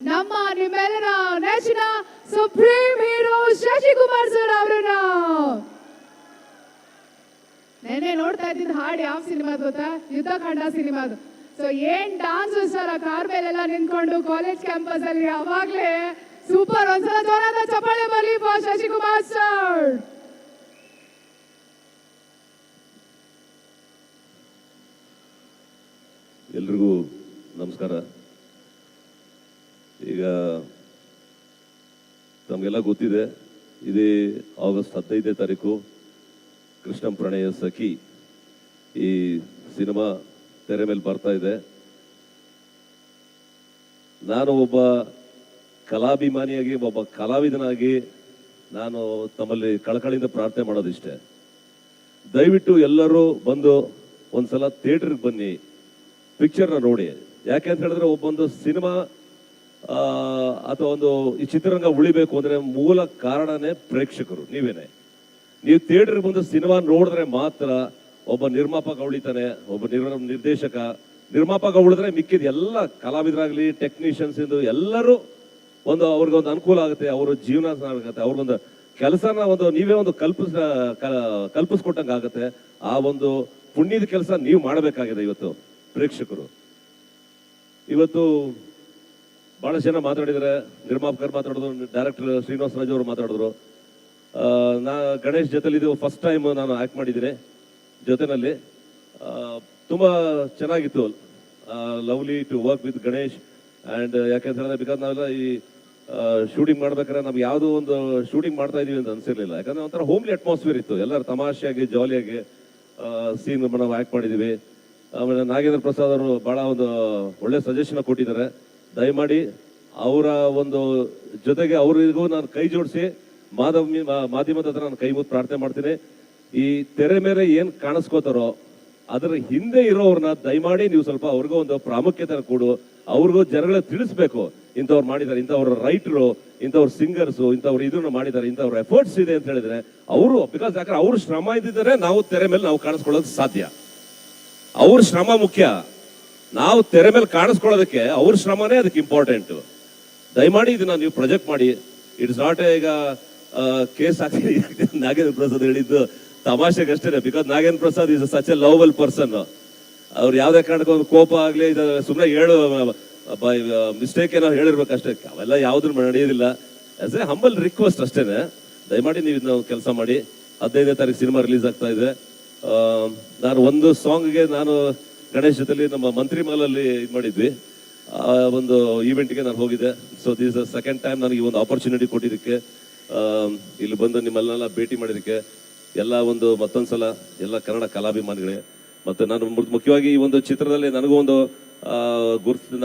ನಮ್ಮ ನಿಮ್ಮೆಲ್ಲರ ನೆಚ್ಚಿನ ಸುಪ್ರೀಂ ಹೀರೋ ಶಶಿಕುಮಾರ್ ಸರ್ ಅವರನ್ನ ನೆನ್ನೆ ನೋಡ್ತಾ ಇದ್ದಿದ್ದು ಹಾಡು ಯಾವ ಸಿನಿಮಾದ ಗೊತ್ತಾ? ಯುದ್ಧಕಾಂಡ ಸಿನಿಮಾದು. ಸೊ ಏನ್ ಡಾನ್ಸ್ ಸರ್, ಆ ಕಾರ್ ಮೇಲೆಲ್ಲ ನಿಂತ್ಕೊಂಡು ಕಾಲೇಜ್ ಕ್ಯಾಂಪಸ್ ಅಲ್ಲಿ ಅವಾಗ್ಲೇ ಸೂಪರ್. ಒಂದ್ಸಲ ಜೋರಾದ ಚಪ್ಪಾಳೆ ಬರಲಿ ಫಾರ್ ಶಶಿಕುಮಾರ್ ಸರ್. ಎಲ್ರಿಗೂ ನಮಸ್ಕಾರ. ಈಗ ತಮಗೆಲ್ಲ ಗೊತ್ತಿದೆ, ಇದೇ ಆಗಸ್ಟ್ 15ನೇ ತಾರೀಕು ಕೃಷ್ಣಂ ಪ್ರಣಯ ಸಖಿ ಈ ಸಿನಿಮಾ ತೆರೆ ಮೇಲೆ ಬರ್ತಾ ಇದೆ. ನಾನು ಒಬ್ಬ ಕಲಾಭಿಮಾನಿಯಾಗಿ, ಒಬ್ಬ ಕಲಾವಿದನಾಗಿ ನಾನು ತಮ್ಮಲ್ಲಿ ಕಳಕಳಿಯಿಂದ ಪ್ರಾರ್ಥನೆ ಮಾಡೋದಿಷ್ಟೇ, ದಯವಿಟ್ಟು ಎಲ್ಲರೂ ಬಂದು ಒಂದ್ಸಲ ಥಿಯೇಟರ್ಗೆ ಬನ್ನಿ, ಪಿಕ್ಚರ್ನ ನೋಡಿ. ಯಾಕೆ ಅಂತ ಹೇಳಿದ್ರೆ ಒಬ್ಬೊಂದು ಸಿನಿಮಾ ಅಥವಾ ಒಂದು ಈ ಚಿತ್ರರಂಗ ಉಳಿಬೇಕು ಅಂದ್ರೆ ಮೂಲ ಕಾರಣನೇ ಪ್ರೇಕ್ಷಕರು, ನೀವೇನೆ. ನೀವು ಥಿಯೇಟರ್ಗೆ ಬಂದು ಸಿನಿಮಾ ನೋಡಿದ್ರೆ ಮಾತ್ರ ಒಬ್ಬ ನಿರ್ಮಾಪಕ ಉಳಿತಾನೆ, ಒಬ್ಬ ನಿರ್ಮಾಪಕ ಉಳಿದ್ರೆ ಮಿಕ್ಕಿದ ಎಲ್ಲ ಕಲಾವಿದರಾಗ್ಲಿ, ಟೆಕ್ನಿಷಿಯನ್ಸ್ ಇಂದು ಎಲ್ಲರೂ ಒಂದು ಅವ್ರಿಗೊಂದು ಅನುಕೂಲ ಆಗುತ್ತೆ, ಅವ್ರ ಜೀವನ ಆಗುತ್ತೆ, ಅವ್ರಿಗೊಂದು ಕೆಲಸನ ಒಂದು ನೀವೇ ಒಂದು ಕಲ್ಪಿಸ್ಕೊಟ್ಟಂಗೆ ಆಗುತ್ತೆ. ಆ ಒಂದು ಪುಣ್ಯದ ಕೆಲಸ ನೀವು ಮಾಡಬೇಕಾಗಿದೆ. ಇವತ್ತು ಪ್ರೇಕ್ಷಕರು, ಇವತ್ತು ಬಹಳ ಜನ ಮಾತಾಡಿದ್ದಾರೆ, ನಿರ್ಮಾಪಕರು ಮಾತಾಡಿದ್ರು, ಡೈರೆಕ್ಟರ್ ಶ್ರೀನಿವಾಸ ರಾಜು ಅವರು ಮಾತಾಡಿದ್ರು. ನಾ ಗಣೇಶ್ ಜೊತೆಲಿದ್ದು ಫಸ್ಟ್ ಟೈಮ್ ನಾನು ಆಕ್ಟ್ ಮಾಡಿದ್ದೀನಿ ಜೊತೆನಲ್ಲಿ. ತುಂಬಾ ಚೆನ್ನಾಗಿತ್ತು, lovely to work with Ganesh. And ಯಾಕೆಂತ ಹೇಳಿದ್ರೆ ಬಿಕಾಸ್ ನಾವೆಲ್ಲ ಈ ಶೂಟಿಂಗ್ ಮಾಡ್ಬೇಕಾದ್ರೆ ನಮ್ಗೆ ಯಾವುದೋ ಒಂದು ಶೂಟಿಂಗ್ ಮಾಡ್ತಾ ಇದೀವಿ ಅಂತ ಅನ್ಸಿರ್ಲಿಲ್ಲ. ಯಾಕಂದ್ರೆ ಒಂಥರ ಹೋಮ್ಲಿ ಅಟ್ಮಾಸ್ಫಿಯರ್ ಇತ್ತು, ಎಲ್ಲರೂ ತಮಾಷೆಯಾಗಿ ಜಾಲಿಯಾಗಿ ಸೀನ್ ನಾವು ಆಕ್ಟ್ ಮಾಡಿದ್ದೀವಿ. ಆಮೇಲೆ ನಾಗೇಂದ್ರ ಪ್ರಸಾದ್ ಅವರು ಬಹಳ ಒಂದು ಒಳ್ಳೆ ಸಜೆಷನ್ ಕೊಟ್ಟಿದ್ದಾರೆ. ದಯಮಾಡಿ ಅವರ ಒಂದು ಜೊತೆಗೆ ಅವರಿಗೂ ನಾನು ಕೈ ಜೋಡಿಸಿ ಮಾಧ್ಯಮದ ಹತ್ರ ನಾನು ಕೈ ಮುದ್ದು ಪ್ರಾರ್ಥನೆ ಮಾಡ್ತೀನಿ. ಈ ತೆರೆ ಮೇಲೆ ಏನ್ ಕಾಣಿಸ್ಕೋತಾರೋ ಅದರ ಹಿಂದೆ ಇರೋವ್ರನ್ನ ದಯಮಾಡಿ ನೀವು ಸ್ವಲ್ಪ ಅವ್ರಿಗೂ ಒಂದು ಪ್ರಾಮುಖ್ಯತೆ ಕೊಡು, ಅವ್ರಿಗೂ ಜನಗಳ ತಿಳಿಸ್ಬೇಕು, ಇಂಥವ್ರು ಮಾಡಿದ್ದಾರೆ, ಇಂಥವ್ರ ರೈಟರು, ಇಂಥವ್ರ ಸಿಂಗರ್ಸು, ಇಂಥವ್ರು ಇದನ್ನು ಮಾಡಿದ್ದಾರೆ, ಇಂಥವ್ರ ಎಫರ್ಟ್ಸ್ ಇದೆ ಅಂತ ಹೇಳಿದ್ರೆ ಅವರು, ಬಿಕಾಸ್ ಯಾಕಂದ್ರೆ ಅವ್ರ ಶ್ರಮ ಇದ್ದಿದ್ದಾರೆ ನಾವು ತೆರೆ ಮೇಲೆ ನಾವು ಕಾಣಿಸ್ಕೊಳ್ಳೋದು ಸಾಧ್ಯ. ಅವ್ರ ಶ್ರಮ ಮುಖ್ಯ, ನಾವು ತೆರೆ ಮೇಲೆ ಕಾಣಿಸ್ಕೊಳ್ಳೋದಕ್ಕೆ ಅವ್ರ ಶ್ರಮನೇ ಅದಕ್ಕೆ ಇಂಪಾರ್ಟೆಂಟ್. ದಯಮಾಡಿ ಇದನ್ನ ನೀವು ಪ್ರೊಜೆಕ್ಟ್ ಮಾಡಿ. ಇಟ್ಸ್ ನಾಟ್ ಈಗ ಕೇಸ್ ಆಗ್ತಿದೆ ನಾಗೇಂದ್ರ ಪ್ರಸಾದ್ ಹೇಳಿದ್ದು ತಮಾಷೆಗಷ್ಟೇ. Because Nagendra Prasad is such a lovable person. ಅವ್ರು ಯಾವ್ದೇ ಕಾರಣಕ್ಕೂ ಒಂದು ಕೋಪ ಆಗ್ಲಿ, ಸುಮ್ಮನೆ ಹೇಳು ಮಿಸ್ಟೇಕ್ ಏನೋ ಹೇಳಿರ್ಬೇಕಷ್ಟೇ, ಅವೆಲ್ಲ ಯಾವ್ದು ನಡೆಯೋದಿಲ್ಲ. ಆಸ್ ಎ ಹಂಬಲ್ ರಿಕ್ವೆಸ್ಟ್ ಅಷ್ಟೇನೆ, ದಯಮಾಡಿ ನೀವು ಇದನ್ನ ಕೆಲಸ ಮಾಡಿ. 15ನೇ ತಾರೀಕು ಸಿನಿಮಾ ರಿಲೀಸ್ ಆಗ್ತಾ ಇದೆ. ನಾನು ಒಂದು ಸಾಂಗ್ಗೆ ನಾನು ಗಣೇಶ್ ಜೊತೆಲಿ ನಮ್ಮ ಮಂತ್ರಿ ಮಾಲಲ್ಲಿ ಇದು ಮಾಡಿದ್ವಿ, ಒಂದು ಈವೆಂಟ್ಗೆ ನಾನು ಹೋಗಿದ್ದೆ. So this is second time ನನಗೆ ಈ ಒಂದು ಆಪರ್ಚುನಿಟಿ ಕೊಟ್ಟಿದ್ದಕ್ಕೆ, ಇಲ್ಲಿ ಬಂದು ನಿಮ್ಮನ್ನೆಲ್ಲ ಭೇಟಿ ಮಾಡಿದಕ್ಕೆ ಎಲ್ಲ ಒಂದು ಮತ್ತೊಂದ್ಸಲ ಎಲ್ಲ ಕನ್ನಡ ಕಲಾಭಿಮಾನಿಗಳೇ. ಮತ್ತೆ ನಾನು ಮುಖ್ಯವಾಗಿ ಈ ಒಂದು ಚಿತ್ರದಲ್ಲಿ ನನಗೂ ಒಂದು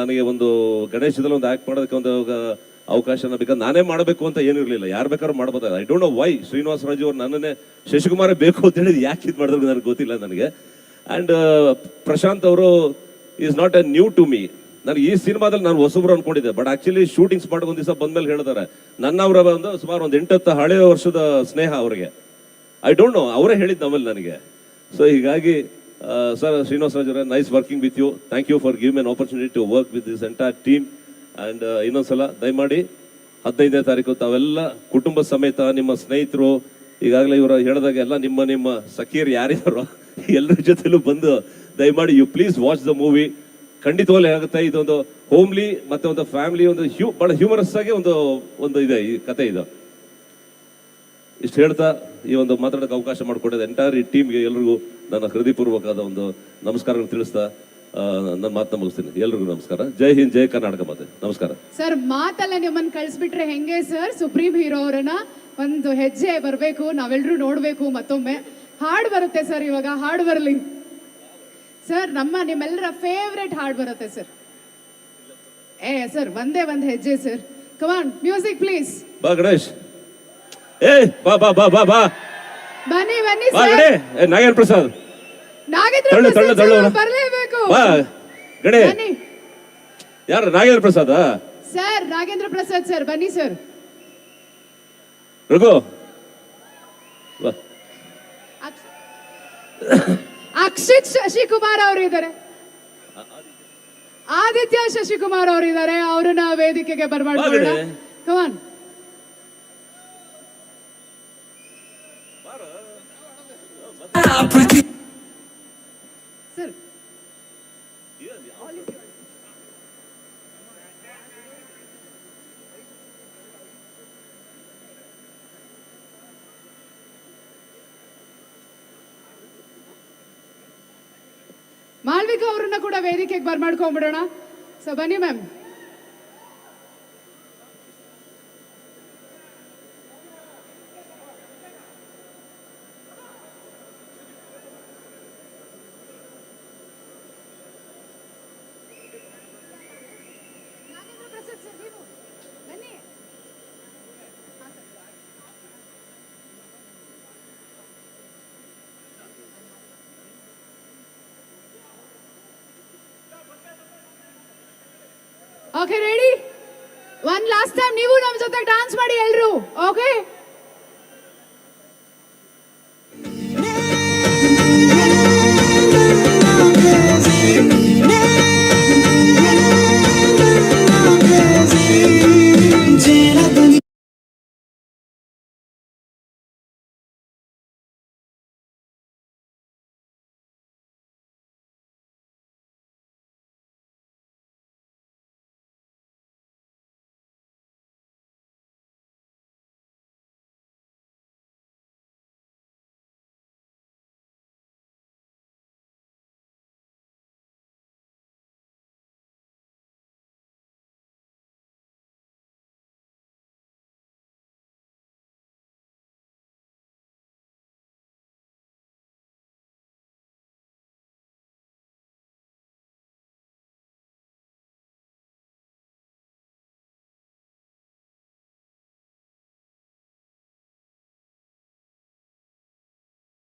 ನನಗೆ ಒಂದು ಗಣೇಶದಲ್ಲಿ ಒಂದು ಆಕ್ಟ್ ಮಾಡೋದಕ್ಕೆ ಒಂದು ಅವಕಾಶನ ಬೇಕಾದ್ರೆ ನಾನೇ ಮಾಡಬೇಕು ಅಂತ ಏನಿರಲಿಲ್ಲ, ಯಾರು ಬೇಕಾದ್ರೂ ಮಾಡ್ಬೋದು. I don't know why Srinivasa Raju ಅವ್ರು ನನ್ನನ್ನೇ ಶಶಿಕುಮಾರೇ ಬೇಕು ಅಂತ ಹೇಳಿದ್ ಯಾಕೆ ಇದು ಮಾಡಿದ್ರು ನನಗೆ ಗೊತ್ತಿಲ್ಲ ನನಗೆ. ಆ್ಯಂಡ್ ಪ್ರಶಾಂತ್ ಅವರು is not a new to me. ನನಗೆ ಈ ಸಿನಿಮಾದಲ್ಲಿ ನಾನು ಹೊಸಬ್ರು ಅನ್ಕೊಂಡಿದ್ದೆ, ಬಟ್ ಆಕ್ಚುಲಿ ಶೂಟಿಂಗ್ ಸ್ಪಾಟ್ ಒಂದು ದಿವಸ ಬಂದ್ಮೇಲೆ ಹೇಳಿದಾರೆ ನನ್ನವರ ಒಂದು ಸುಮಾರು ಒಂದು 8 ಹಳೆಯ ವರ್ಷದ ಸ್ನೇಹ ಅವರಿಗೆ. ಐ ಡೋಂಟ್ ನೋ, ಅವರೇ ಹೇಳಿದ್ದು ನಮ್ಮಲ್ಲಿ ನನಗೆ. ಸೊ ಹೀಗಾಗಿ ಸರ್ ಶ್ರೀನಿವಾಸ ರಾಜ್ ಅವರೇ, nice working with you. Thank you for give an opportunity to work with this entire team. And ಇನ್ನೊಂದ್ಸಲ ದಯಮಾಡಿ 15ನೇ ತಾರೀಕು ತಾವೆಲ್ಲ ಕುಟುಂಬ ಸಮೇತ ನಿಮ್ಮ ಸ್ನೇಹಿತರು, ಈಗಾಗಲೇ ಇವರು ಹೇಳಿದಾಗ ಎಲ್ಲ ನಿಮ್ಮ ಸಖಿಯರು ಯಾರಿದ್ದಾರೋ ಎಲ್ಲರ ಜೊತೆಲೂ ಬಂದು ದಯಮಾಡಿ you please watch the movie. ಖಂಡಿತವಾಗ್ಲೂ ಆಗುತ್ತೆ. ಇದೊಂದು ಹೋಮ್ಲಿ ಮತ್ತೆ ಒಂದು ಫ್ಯಾಮಿಲಿ, ಒಂದು ಬಹಳ ಹ್ಯೂಮರಸ್ ಆಗಿ ಒಂದು ಇದೆ ಈ ಕತೆ. ಇದು ಇಷ್ಟು ಹೇಳ್ತಾ ಈ ಒಂದು ಮಾತಾಡೋಕೆ ಅವಕಾಶ ಮಾಡಿಕೊಟ್ಟಿದೆ ಎಂಟೈರ್ ಈ ಟೀಮ್ಗೆ ಎಲ್ರಿಗೂ ನನ್ನ ಹೃದಯಪೂರ್ವಕವಾದ ಒಂದು ನಮಸ್ಕಾರಗಳು ತಿಳಿಸ್ತಾ ನನ್ನ ಮಾತನ್ನ ಮುಗಿಸ್ತೀನಿ. ಎಲ್ರಿಗೂ ನಮಸ್ಕಾರ. ಜೈ ಹಿಂದ್, ಜೈ ಕರ್ನಾಟಕ ಮಾತೆ. ನಮಸ್ಕಾರ ಸರ್. ಮಾತಲ್ಲ ನಿಮ್ಮನ್ನ ಕಳಿಸ್ಬಿಟ್ರೆ ಹೆಂಗೆ ಸರ್? ಸುಪ್ರೀಂ ಹೀರೋ ಅವರನ್ನ ಒಂದು ಹೆಜ್ಜೆ ಬರಬೇಕು, ನಾವೆಲ್ಲರೂ ನೋಡ್ಬೇಕು. ಮತ್ತೊಮ್ಮೆ ಹಾಡು ಬರುತ್ತೆ ಸರ್, ಇವಾಗ ಹಾಡು ಬರಲಿ ಸರ್. ನಿಮ್ಮೆಲ್ಲರ ಫೇವ್ರೆಟ್ ಹಾಡು ಬರುತ್ತೆ ಸರ್. ಸರ್ ಒಂದೇ ಒಂದು ಹೆಜ್ಜೆ ಸರ್. Come on, music please. ಬಾ ಗಣೇಶ್. ಬಾ ಬಾ ಬಾ ಬಾ ಬಾ ಬನ್ನಿ ಬನ್ನಿ ಬಾ ಗಣೇ. ನಾಗೇಂದ್ರ ಪ್ರಸಾದ್, ಬರಲೇಬೇಕು. ಬಾ ಗಣೇ. ಯಾರು? ನಾಗೇಂದ್ರ ಪ್ರಸಾದ್ ಸರ್. ನಾಗೇಂದ್ರ ಪ್ರಸಾದ್ ಸರ್, ಬನ್ನಿ ಸರ್. ರಘು, ಅಕ್ಷಿತ್ ಶಶಿಕುಮಾರ್ ಅವರು ಇದ್ದಾರೆ. ಆದಿತ್ಯ ಶಶಿಕುಮಾರ್ ಅವರಿದ್ದಾರೆ, ಅವರನ್ನ ವೇದಿಕೆಗೆ ಬರ್ಮಾಡ್ಕೊಳ್ಳೋಣ. ಕಮಾನ್. ಸರ್ ಮಾಲ್ವಿಕಾ ಅವರನ್ನ ಕೂಡ ವೇದಿಕೆಗೆ ಬರ್ಮಾಡ್ಕೊಂಡ್ಬಿಡೋಣ. ಸೊ ಬನ್ನಿ ma'am. Okay ready? One last time ನೀವು ನಮ್ಮ ಜೊತೆ ಡಾನ್ಸ್ ಮಾಡಿ ಎಲ್ರು. ಓಕೆ